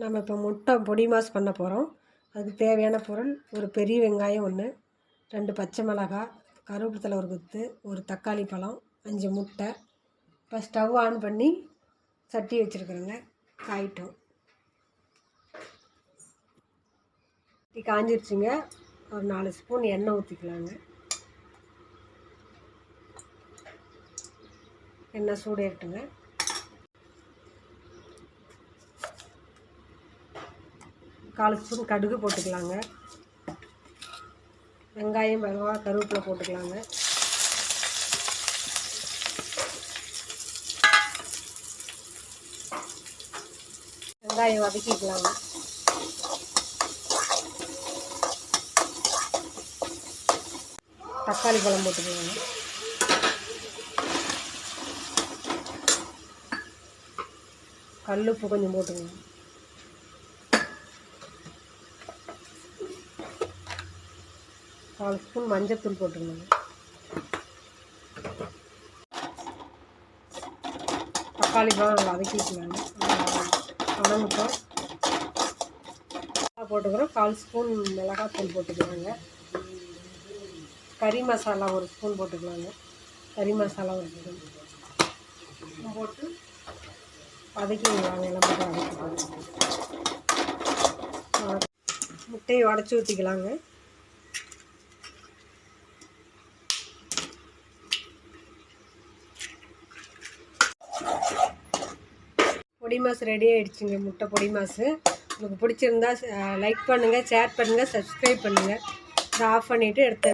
நம்ம இப்போ முட்டை பொடி மாஸ் பண்ண போகிறோம். அதுக்கு தேவையான பொருள் ஒரு பெரிய வெங்காயம் 1, 2 பச்சை மிளகாய், கருவேப்பிலை ஒரு கொத்து, ஒரு தக்காளி பழம், 5 முட்டை. இப்போ ஸ்டவ் ஆன் பண்ணி சட்டி வச்சுருக்குறேங்க, காயிட்டோம். காஞ்சிருச்சுங்க. ஒரு 4 ஸ்பூன் எண்ணெய் ஊற்றிக்கலாங்க. எண்ணெய் சூடேறட்டுங்க. கால் ஸ்பூன் கடுகு போட்டுக்கலாங்க. வெங்காயம் மிளகாய் கருவேப்பிலை போட்டுக்கலாங்க. வெங்காயம் வதக்கிக்கலாங்க. தக்காளி பழம் போட்டுக்கலாங்க. கல்லுப்பு கொஞ்சம் போட்டுக்கோங்க. கால் ஸ்பூன் மஞ்சத்தூள் போட்டுக்கோங்க. தக்காளி பழம் வதக்கிக்கலாங்க. வதங்கட்டும். போட்டுக்கிறோம். கால் ஸ்பூன் மிளகாத்தூள் போட்டுக்கலாங்க. கறி மசாலா ஒரு ஸ்பூன் போட்டுக்கலாங்க. கறி மசாலா ஒரு ஸ்பூன் போட்டு வதக்கிக்கலாங்க. எல்லாம் போட்டு வதக்கிக்கலாங்க. முட்டையை உடச்சி ஊற்றிக்கலாங்க. பொடி மாஸ் ரெடி ஆகிடுச்சுங்க. முட்டை பொடி மாஸ் உங்களுக்கு பிடிச்சிருந்தா லைக் பண்ணுங்கள், ஷேர் பண்ணுங்கள், சப்ஸ்கிரைப் பண்ணுங்கள். இதை ஆஃப் பண்ணிவிட்டு எடுத்து